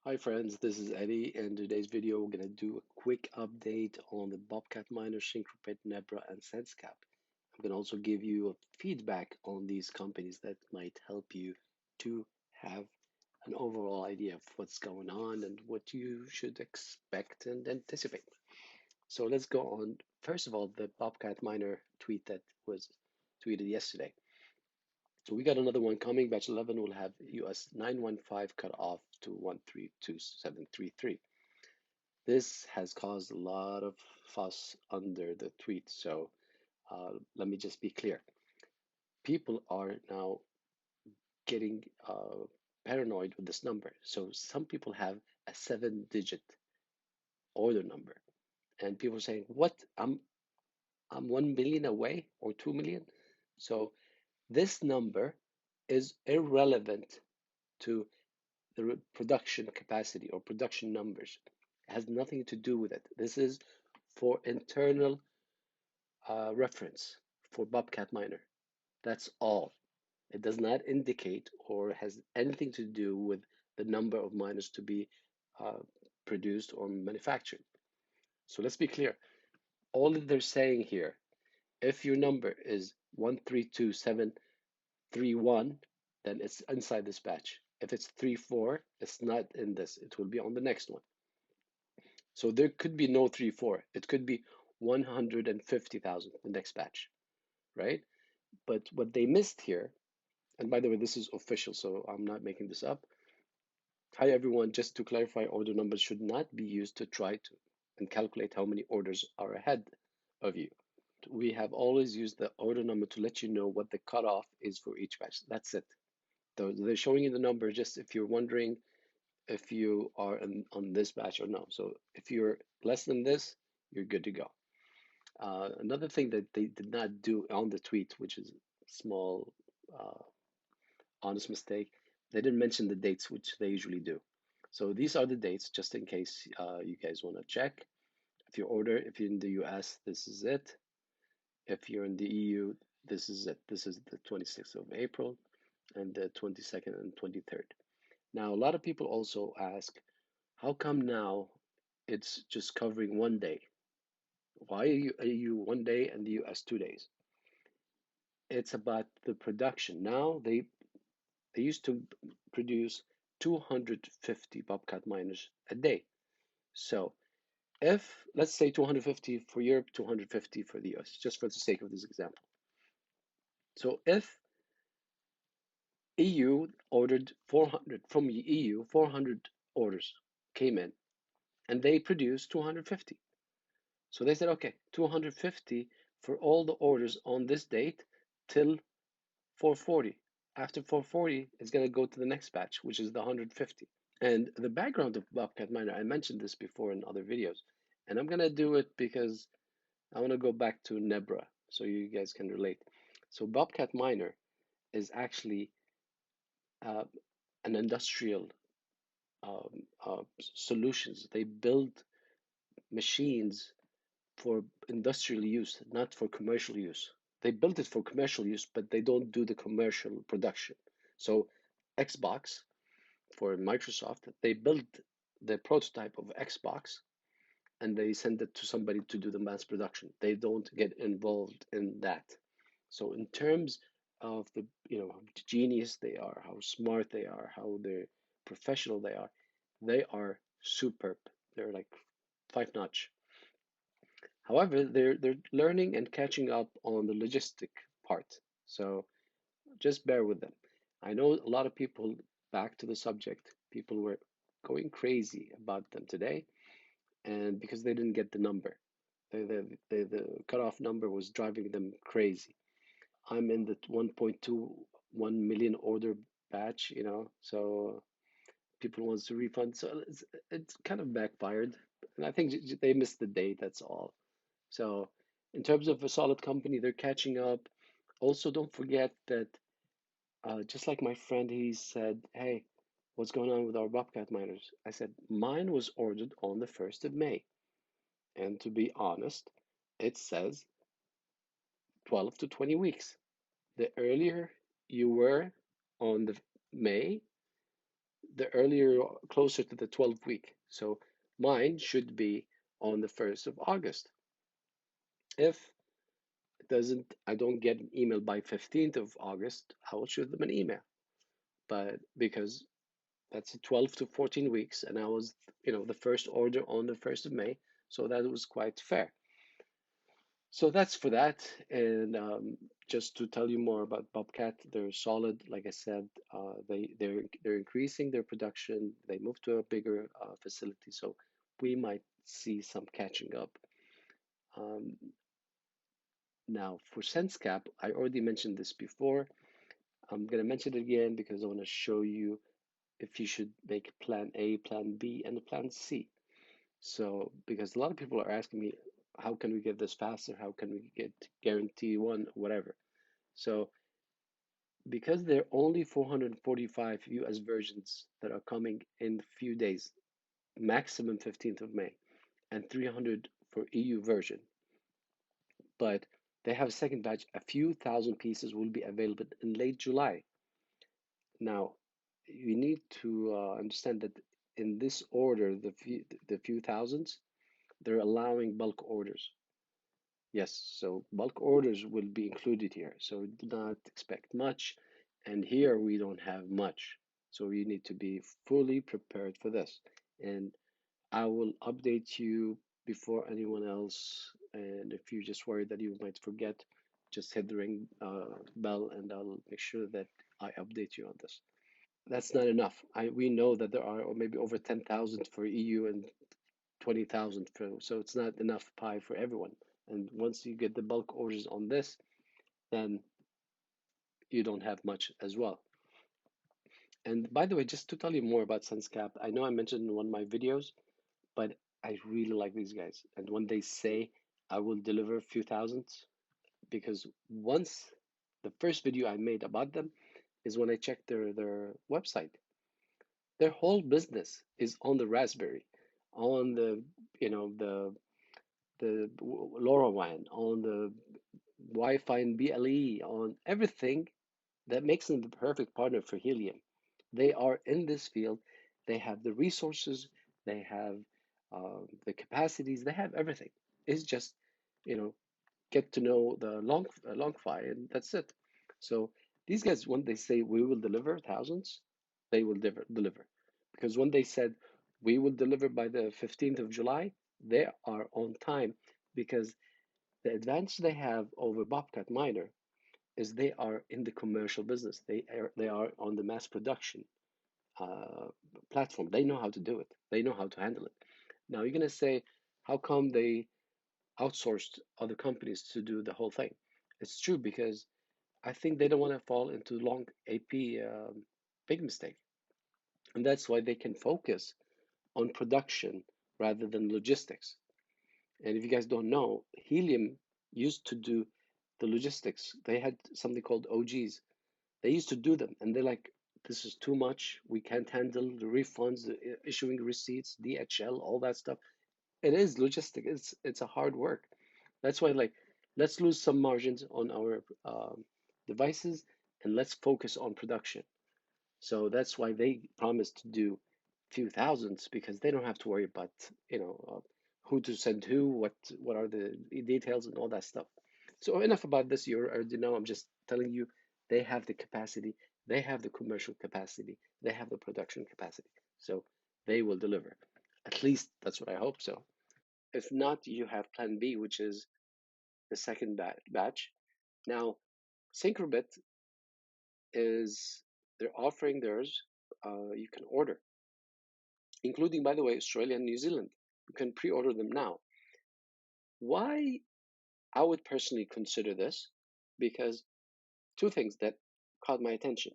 Hi friends, this is Eddie. In today's video, we're going to do a quick update on the Bobcatminer, Syncrobit, Nebra, and SenseCap. I'm going to also give you a feedback on these companies that might help you to have an overall idea of what's going on and what you should expect and anticipate. So let's go on. First of all, the Bobcatminer tweet that was tweeted yesterday. So we got another one coming. Batch 11 will have US 915 cut off to 132.733. This has caused a lot of fuss under the tweet. So let me just be clear. People are now getting paranoid with this number. So some people have a 7-digit order number, and people are saying, "What? I'm 1 million away or 2 million." So this number is irrelevant to the production capacity or production numbers. It has nothing to do with it. This is for internal reference for Bobcatminer. That's all. It does not indicate or has anything to do with the number of miners to be uh, produced or manufactured. So let's be clear. All that they're saying here, if your number is 132.731, then it's inside this batch. If it's 34, it's not in this. It will be on the next one. So there could be no 34. It could be 150,000, the next batch, right? But what they missed here, and by the way, this is official, so I'm not making this up. Hi everyone, just to clarify, order numbers should not be used to try to and calculate how many orders are ahead of you. We have always used the order number to let you know what the cutoff is for each batch. That's it. They're showing you the number just if you're wondering if you are on this batch or no. So if you're less than this, you're good to go. Another thing that they did not do on the tweet, which is a small uh, honest mistake, they didn't mention the dates, which they usually do. So these are the dates, just in case you guys want to check. If you're in the US, this is it. If you're in the EU, this is it. This is the 26th of April and the 22nd and 23rd. Now, a lot of people also ask, how come now it's just covering one day? Why are you 1 day and the US 2 days? It's about the production. Now they used to produce 250 Bobcat miners a day. So if, let's say 250 for Europe, 250 for the US, just for the sake of this example. So if EU ordered 400 from the EU, 400 orders came in and they produced 250. So they said, okay, 250 for all the orders on this date till 440. After 440, it's going to go to the next batch, which is the 150. And the background of Bobcatminer, I mentioned this before in other videos, and I'm going to do it because I want to go back to Nebra so you guys can relate. So Bobcatminer is actually uh, an industrial solutions. They build machines for industrial use, not for commercial use. They built it for commercial use, but they don't do the commercial production. So Xbox for Microsoft, they built the prototype of Xbox and they send it to somebody to do the mass production. They don't get involved in that. So in terms of the, how genius they are, how smart they are, how they're professional they are superb. They're like 5 notch. However, they're learning and catching up on the logistic part. So just bear with them. I know a lot of people, back to the subject, people were going crazy about them today, and because they didn't get the number. The cutoff number was driving them crazy. I'm in the 1.21 million order batch, so people wants to refund. So it's kind of backfired. And I think they missed the date, that's all. So in terms of a solid company, they're catching up. Also, don't forget that just like my friend, he said, "Hey, what's going on with our Bobcat miners?" I said, "Mine was ordered on the 1st of May." And to be honest, it says 12 to 20 weeks. The earlier you were on the May, the earlier, closer to the 12 week. So mine should be on the 1st of August. If it doesn't, I don't get an email by 15th of August, I will shoot them an email. But because that's 12 to 14 weeks, and I was, the first order on the 1st of May, so that was quite fair. So that's for that. And just to tell you more about Bobcat, they're solid. Like I said, they're increasing their production. They moved to a bigger facility, so we might see some catching up. Um, Now for SenseCap, I already mentioned this before. I'm gonna mention it again because I want to show you if you should make plan A, plan B, and a plan C. So, because a lot of people are asking me, how can we get this faster? How can we get guarantee one, whatever? So, because there are only 445 US versions that are coming in a few days, maximum 15th of May, and 300 for EU version, but they have a second batch, a few thousand pieces will be available in late July. Now, you need to understand that in this order, the few thousands, they're allowing bulk orders. Yes, so bulk orders will be included here. So do not expect much. And here we don't have much. So you need to be fully prepared for this. And I will update you before anyone else. And if you just worry that you might forget, just hit the ring bell and I'll make sure that I update you on this. That's not enough. We know that there are maybe over 10,000 for EU and 20,000 for, so it's not enough pie for everyone. And once you get the bulk orders on this, then you don't have much as well. And by the way, just to tell you more about SenseCap, I know I mentioned in one of my videos, but I really like these guys. And when they say I will deliver a few thousands, because once the first video I made about them is when I checked their website. Their whole business is on the Raspberry, on the LoRaWAN, on the Wi-Fi and BLE, on everything that makes them the perfect partner for Helium. They are in this field. They have the resources. They have the capacities. They have everything. It's just, you know, get to know the long fi, and that's it. So these guys, when they say we will deliver thousands, they will deliver. Because when they said we will deliver by the 15th of July, they are on time because the advantage they have over Bobcatminer is they are in the commercial business. They are on the mass production uh, platform. They know how to do it. They know how to handle it. Now you're gonna say, how come they outsourced other companies to do the whole thing? It's true because I think they don't want to fall into long AP big mistake, and that's why they can focus on production rather than logistics. And if you guys don't know, Helium used to do the logistics. They had something called OGs. They used to do them, and they're like, this is too much. We can't handle the refunds, the issuing receipts, DHL, all that stuff. It is logistic. It's a hard work. That's why, like, let's lose some margins on our devices and let's focus on production. So that's why they promised to do few thousands because they don't have to worry about, who to send who, what are the details and all that stuff. So enough about this. You already know. I'm just telling you, they have the capacity, they have the commercial capacity, they have the production capacity. So they will deliver. At least that's what I hope so. If not, you have plan B, which is the second batch. Now, Syncrobit is they're offering theirs. You can order, including, by the way, Australia and New Zealand. You can pre-order them now. Why I would personally consider this? Because two things that caught my attention.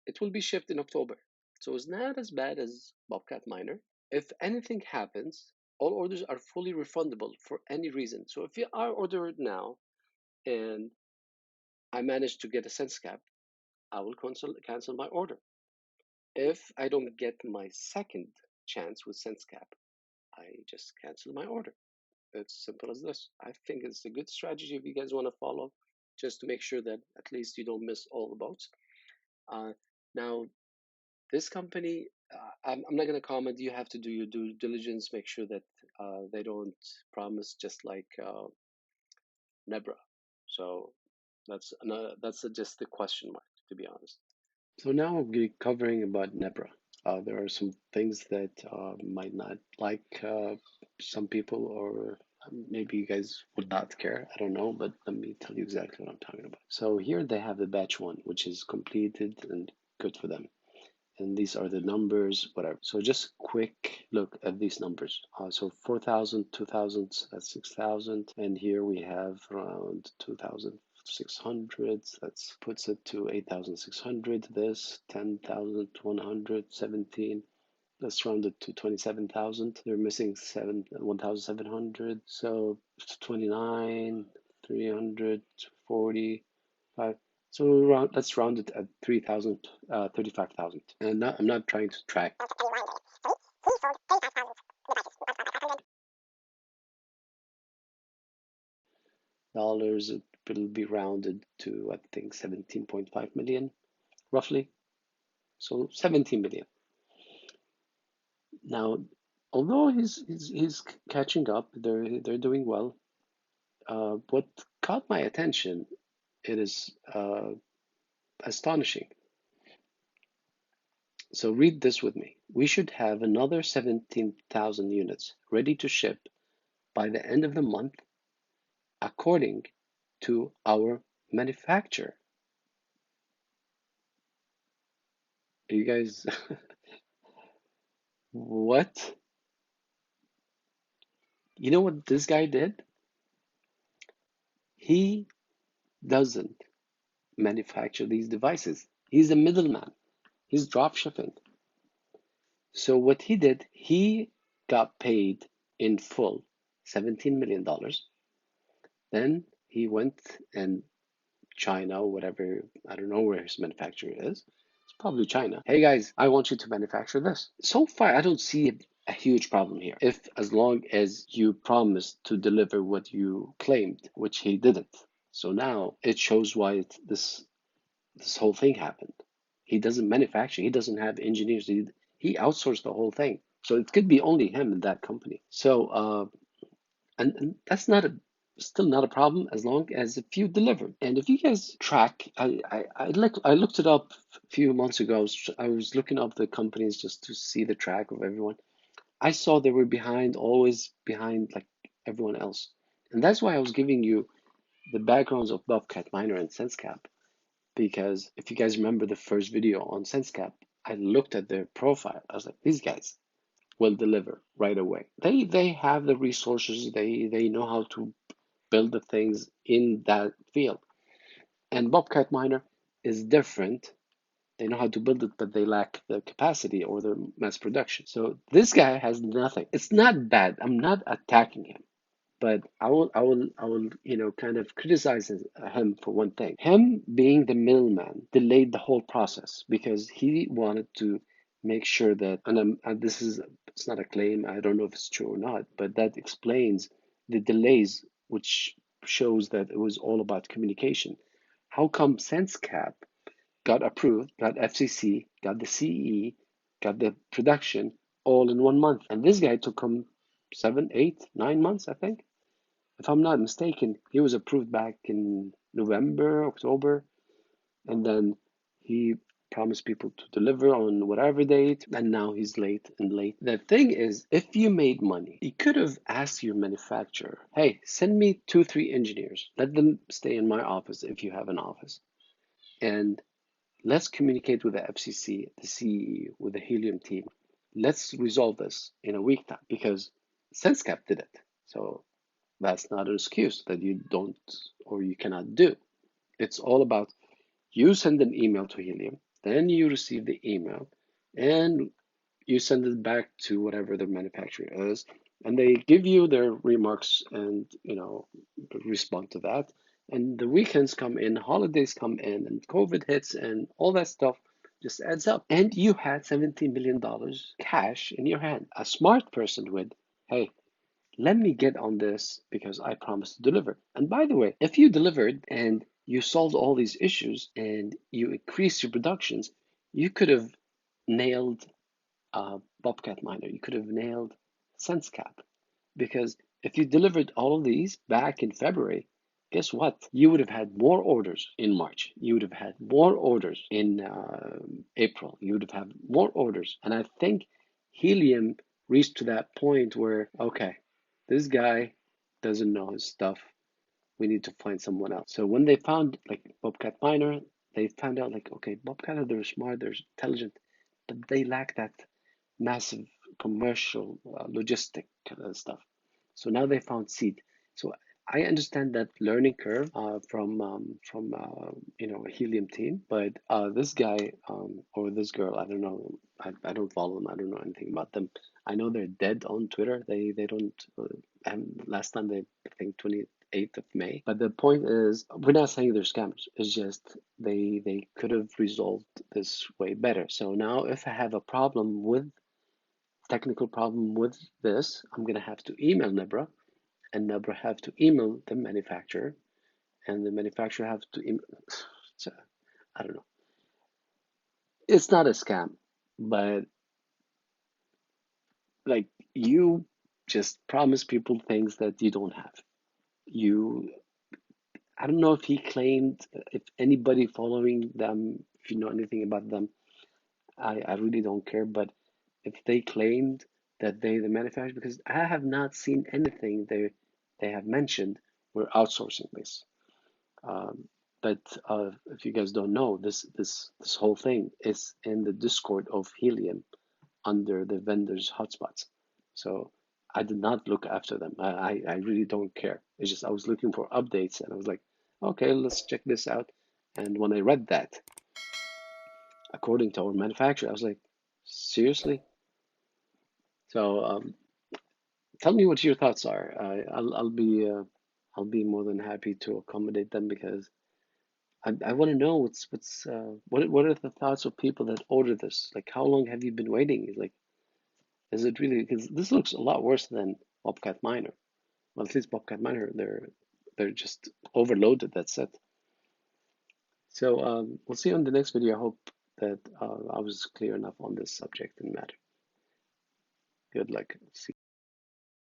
It will be shipped in October, so it's not as bad as Bobcatminer. If anything happens, all orders are fully refundable for any reason. So if I order it now and I manage to get a SenseCap, I will cancel my order. If I don't get my second chance with SenseCap, I just cancel my order. It's simple as this. I think it's a good strategy if you guys want to follow, just to make sure that at least you don't miss all the boats. Now, this company, I'm not going to comment. You have to do your due diligence, make sure that they don't promise just like Nebra. So that's another, that's just a question mark, to be honest. So now we'll be covering about Nebra. There are some things that might not like some people, or maybe you guys would not care. I don't know, but let me tell you exactly what I'm talking about. So here they have the batch one, which is completed and good for them. And these are the numbers, whatever. So just quick look at these numbers. So 4,000, 2,000, that's 6,000. And here we have around 2,600. That puts it to 8,600. This 10,100, 17. Let's round it to 27,000. They're missing 1,700. So 29, 300, 40, 5. So let's round it at 3,000, 35,000. And I'm not trying to track. Dollars, it will be rounded to, I think, 17.5 million, roughly. So 17 million. Now, although he's catching up, they're doing well. What caught my attention, it is astonishing. So read this with me. We should have another 17,000 units ready to ship by the end of the month, according to our manufacturer. You guys, what? You know what this guy did? He doesn't manufacture these devices. He's a middleman. He's drop shipping. So what he did, he got paid in full $17 million. Then he went and China, whatever, I don't know where his manufacturer is. It's probably China. Hey guys, I want you to manufacture this. So far, I don't see a huge problem here. If as long as you promised to deliver what you claimed, which he didn't. So now it shows why this whole thing happened. He doesn't manufacture, he doesn't have engineers, he outsourced the whole thing. So it could be only him in that company. So and that's not a still not a problem as long as if you deliver. And if you guys track, I looked it up a few months ago. I was looking up the companies just to see the track of everyone. I saw they were behind, always behind like everyone else. And that's why I was giving you the backgrounds of Bobcatminer and SenseCap. Because if you guys remember the first video on SenseCap, I looked at their profile. I was like, these guys will deliver right away. They have the resources, they know how to build the things in that field. And Bobcatminer is different. They know how to build it, but they lack the capacity or the mass production. So this guy has nothing. It's not bad. I'm not attacking him, but I will, kind of criticize him for one thing. Him being the middleman delayed the whole process because he wanted to make sure that, and this is, it's not a claim, I don't know if it's true or not, but that explains the delays, which shows that it was all about communication. How come SenseCap got approved, got FCC, got the CE, got the production all in 1 month? And this guy took him 7, 8, 9 months, I think. If I'm not mistaken, he was approved back in November, October, and then he promised people to deliver on whatever date, and now he's late and late. The thing is, if you made money, you could have asked your manufacturer, hey, send me 2, 3 engineers. Let them stay in my office if you have an office. And let's communicate with the FCC, the CE, with the Helium team. Let's resolve this in a week time because SenseCap did it. So that's not an excuse that you don't or you cannot do. It's all about you send an email to Helium, then you receive the email, and you send it back to whatever the manufacturer is, and they give you their remarks and respond to that. And the weekends come in, holidays come in, and COVID hits, and all that stuff just adds up. And you had $17 million cash in your hand. A smart person would, hey, let me get on this because I promised to deliver. And by the way, if you delivered and you solved all these issues and you increased your productions, you could have nailed Bobcatminer. You could have nailed SenseCap. Because if you delivered all of these back in February, guess what? You would have had more orders in March. You would have had more orders in April. You would have had more orders. And I think Helium reached to that point where, okay, this guy doesn't know his stuff. We need to find someone else. So when they found like Bobcatminer, they found out like, okay, Bobcat, they're smart, they're intelligent, but they lack that massive commercial logistic stuff. So now they found seed. So I understand that learning curve from a Helium team, but this guy or this girl, I don't know. I don't follow them. I don't know anything about them. I know they're dead on Twitter. They don't. And last time they I think 28th of May. But the point is, we're not saying they're scammers. It's just they could have resolved this way better. So now if I have a problem with technical problem with this, I'm gonna have to email Nebra, and Nebra have to email the manufacturer, and the manufacturer have to email. So, I don't know. It's not a scam, but like you just promise people things that you don't have. You, I don't know if he claimed, if anybody following them, if you know anything about them, I really don't care. But if they claimed that they the manufacturer, because I have not seen anything they have mentioned we're outsourcing this. Um, but if you guys don't know, this whole thing is in the Discord of Helium under the vendors hotspots. So I did not look after them. I really don't care. It's just I was looking for updates and I was like, okay, let's check this out. And when I read that, according to our manufacturer, I was like, seriously? So tell me what your thoughts are. I'll be more than happy to accommodate them because I want to know what are the thoughts of people that order this? Like, how long have you been waiting? Like, is it really? Because this looks a lot worse than Bobcatminer. Well, at least Bobcatminer, they're just overloaded. That's it. So we'll see you on the next video. I hope that I was clear enough on this subject and matter. Good luck. See.